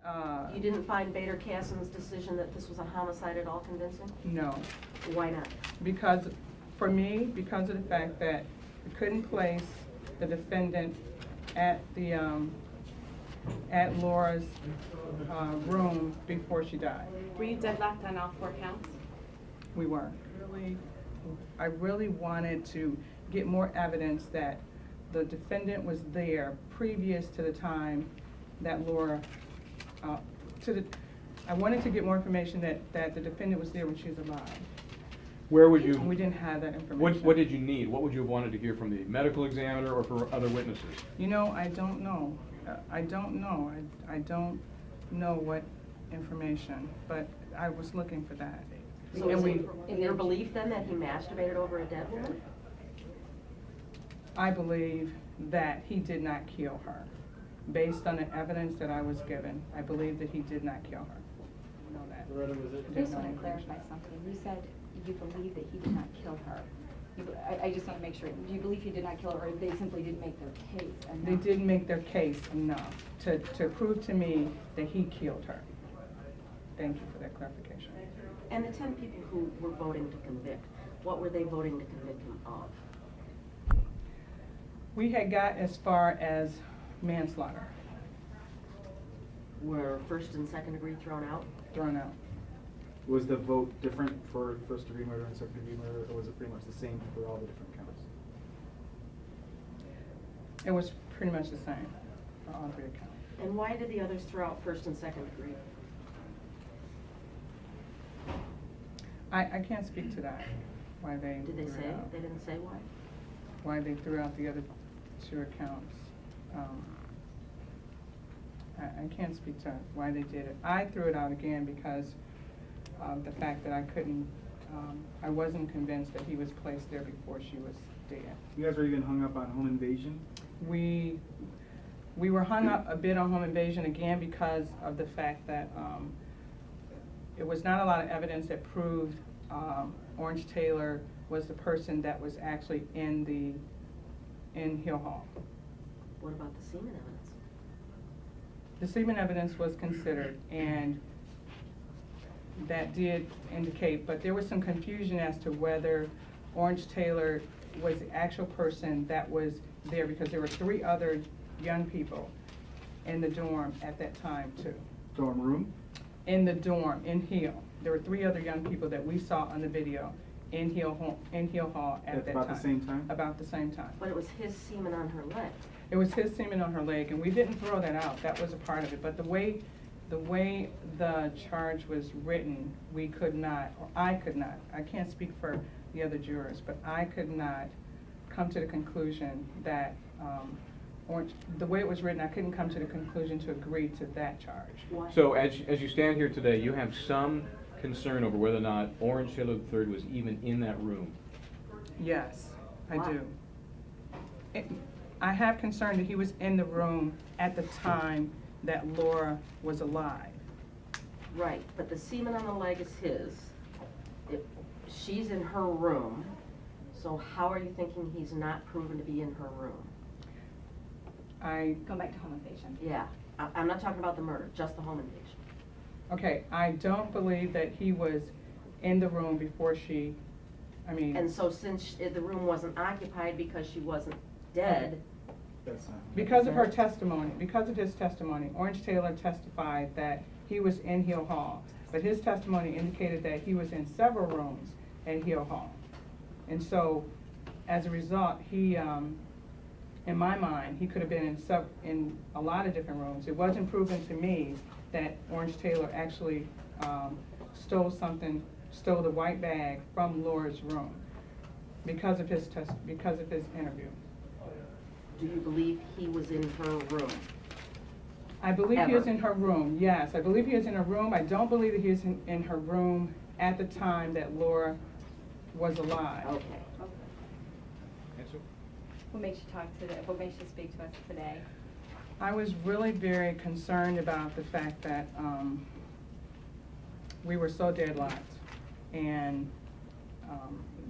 You didn't find Bader Cassin's decision that this was a homicide at all convincing? No. Why not? Because, for me, because of the fact that we couldn't place the defendant at the, at Laura's room before she died. Were you deadlocked on all 4 counts? We were. I really wanted to get more evidence that the defendant was there previous to the time that Laura, I wanted to get more information that the defendant was there when she was alive. Where would you? And we didn't have that information. What did you need? What would you have wanted to hear from the medical examiner or for other witnesses? You know, I don't know. I don't know. I don't know what information, but I was looking for that. So is it in your belief then that he masturbated over a dead woman? I believe that he did not kill her. Based on the evidence that I was given, I believe that he did not kill her. I know that. I just want to clarify something. You said you believe that he did not kill her. I just want to make sure. Do you believe he did not kill her, or they simply didn't make their case enough? They didn't make their case enough to prove to me that he killed her. Thank you for that clarification. And the 10 people who were voting to convict, what were they voting to convict him of? We had got as far as manslaughter. Were first and second degree thrown out? Thrown out. Was the vote different for first degree murder and second degree murder, or was it pretty much the same for all the different counts? It was pretty much the same for all 3 accounts. And why did the others throw out first and second degree? I can't speak to that, why they Did they threw say? it out. They didn't say why? Why they threw out the other 2 accounts. I can't speak to why they did it. I threw it out again because of the fact that I couldn't, I wasn't convinced that he was placed there before she was dead. You guys were even hung up on home invasion? We were hung up a bit on home invasion again because of the fact that it was not a lot of evidence that proved Orange Taylor was the person that was actually in Hill Hall. What about the semen evidence? The semen evidence was considered, and that did indicate, but there was some confusion as to whether Orange Taylor was the actual person that was there, because there were 3 other young people in the dorm at that time too. Dorm room? In the dorm, in Hill. There were 3 other young people that we saw on the video in Hill Hall at that time. About the same time? About the same time. But it was his semen on her leg. It was his semen on her leg, and we didn't throw that out. That was a part of it. But the way the charge was written, we could not, or I could not, I can't speak for the other jurors, but I could not come to the conclusion that the way it was written, I couldn't come to the conclusion to agree to that charge. Why? So as you stand here today, you have some concern over whether or not Orange Taylor III was even in that room. Yes, I Why? do. I have concern that he was in the room at the time that Laura was alive. Right, but the semen on the leg is his. She's in her room, so how are you thinking he's not proven to be in her room? Going back to home invasion. Yeah, I'm not talking about the murder, just the home invasion. Okay, I don't believe that he was in the room before she, And so since the room wasn't occupied because she wasn't dead. That's not. because of her testimony, because of his testimony, Orange Taylor testified that he was in Hill Hall, but his testimony indicated that he was in several rooms at Hill Hall. And so, as a result, he, in my mind, he could have been in a lot of different rooms. It wasn't proven to me that Orange Taylor actually stole the white bag from Laura's room because of his interview. Do you believe he was in her room? I believe he was Ever? in her room, yes. I believe he was in her room. I don't believe that he was in her room at the time that Laura was alive. Okay. Answer? What makes you what makes you speak to us today? I was really very concerned about the fact that we were so deadlocked, and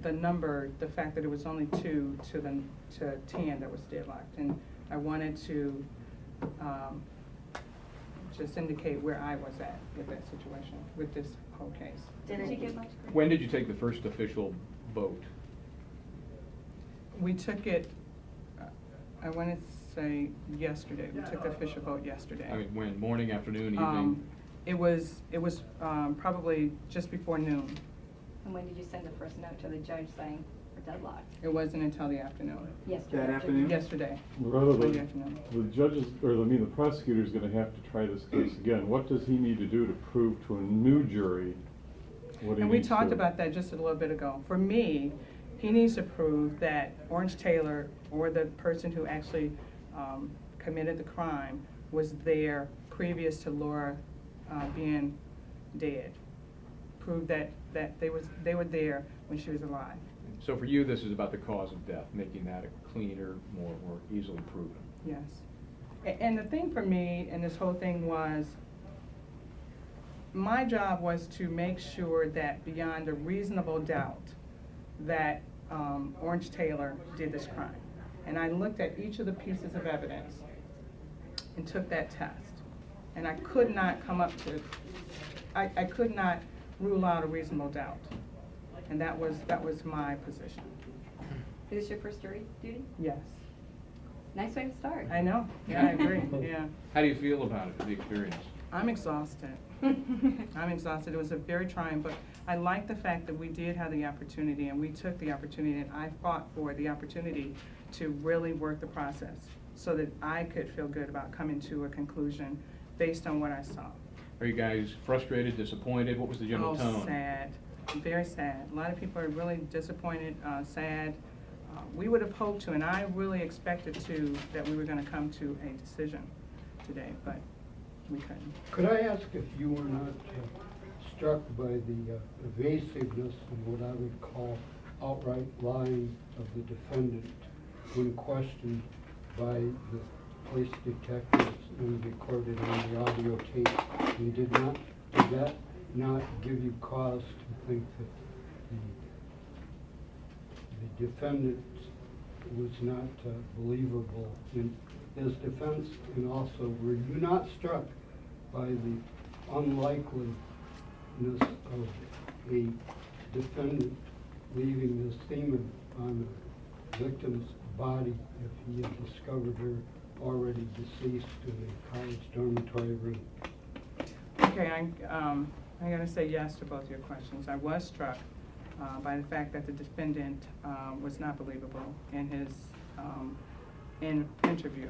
the fact that it was only 2 to 10 that was deadlocked, and I wanted to just indicate where I was at with that situation, with this whole case. Did Did you it, get much? When did you take the first official vote? We took it, I want to say yesterday, we took the official vote yesterday. I mean, when, morning, afternoon, evening? It was probably just before noon. And when did you send the first note to the judge saying we're deadlocked? It wasn't until the afternoon. Yesterday. That afternoon? Yesterday. Rather Monday than, afternoon. the judges, or I mean, the prosecutor's gonna have to try this case again. What does he need to do to prove to a new jury what he And we needs talked to- about that just a little bit ago. For me, he needs to prove that Orange Taylor, or the person who actually committed the crime, was there previous to Laura being dead. Prove that they were there when she was alive. So for you, this is about the cause of death, making that a cleaner, more easily proven. Yes. And the thing for me in this whole thing was, my job was to make sure that beyond a reasonable doubt that Orange Taylor did this crime. And I looked at each of the pieces of evidence and took that test. And I could not come up to, I could not rule out a reasonable doubt. And that was my position. Is this your first jury duty? Yes. Nice way to start. I know, yeah, I agree, yeah. How do you feel about it, the experience? I'm exhausted. I'm exhausted. It was a very trying, but I like the fact that we did have the opportunity, and we took the opportunity, and I fought for the opportunity to really work the process so that I could feel good about coming to a conclusion based on what I saw. Are you guys frustrated, disappointed? What was the general tone? Oh, sad, very sad. A lot of people are really disappointed, sad. We would have hoped to, and I really expected to, that we were going to come to a decision today, but we couldn't. Could I ask if you were not struck by the evasiveness and what I would call outright lying of the defendant when questioned by the police detectives and recorded on the audio tape? And did that not give you cause to think that the defendant was not believable in his defense? And also, were you not struck by the unlikeliness of a defendant leaving the semen on the victim's body if he had discovered her already deceased in a college dormitory room? Okay, I'm going to say yes to both your questions. I was struck by the fact that the defendant was not believable in his interview.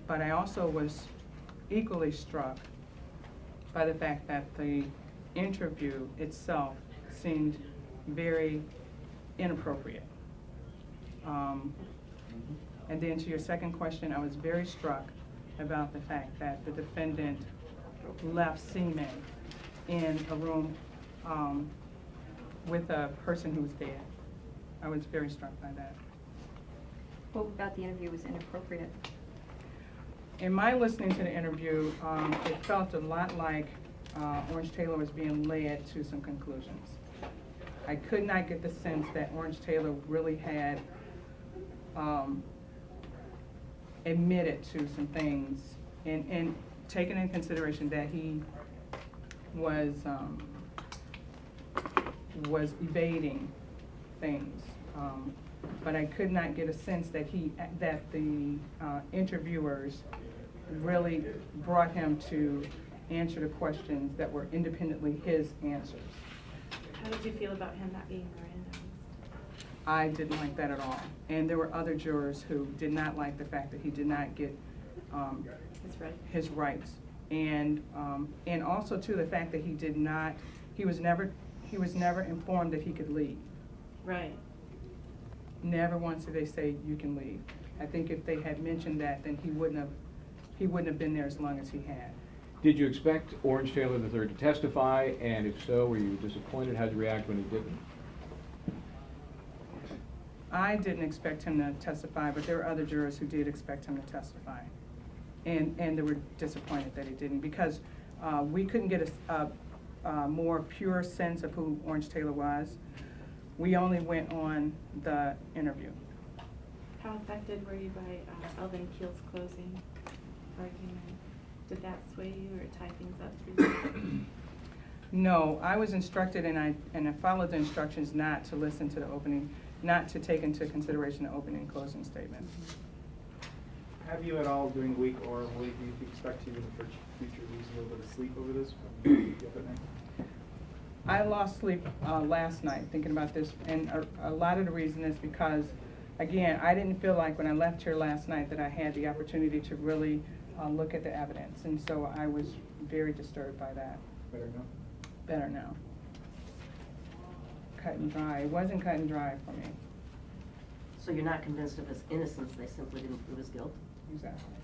But I also was equally struck by the fact that the interview itself seemed very inappropriate. And then to your second question, I was very struck about the fact that the defendant left semen in a room with a person who was dead. I was very struck by that. What about the interview was inappropriate? In my listening to the interview, it felt a lot like Orange Taylor was being led to some conclusions. I could not get the sense that Orange Taylor really had admitted to some things and taken in consideration that he was evading things. But I could not get a sense that the interviewers really brought him to answer the questions that were independently his answers. How did you feel about him not being Mirandized? I didn't like that at all. And there were other jurors who did not like the fact that he did not get his rights. And also too the fact that he was never informed that he could leave. Right. Never once did they say you can leave. I think if they had mentioned that, then he wouldn't have been there as long as he had. Did you expect Orange Taylor III to testify? And if so, were you disappointed? How did you react when he didn't? I didn't expect him to testify, but there were other jurors who did expect him to testify. And they were disappointed that he didn't, because we couldn't get a more pure sense of who Orange Taylor was. We only went on the interview. How affected were you by Alvin Keel's closing argument? Did that sway you or tie things up for you? No, I was instructed and I followed the instructions not to listen to the opening, not to take into consideration the opening and closing statements. Have you at all during the week, or will you expect to even for future lose a little bit of sleep over this? When you get up at night? I lost sleep last night thinking about this, and a lot of the reason is because, again, I didn't feel like when I left here last night that I had the opportunity to really look at the evidence, and so I was very disturbed by that. Better know. Better now. Cut and dry. It wasn't cut and dry for me. So you're not convinced of his innocence, they simply didn't prove his guilt? Exactly.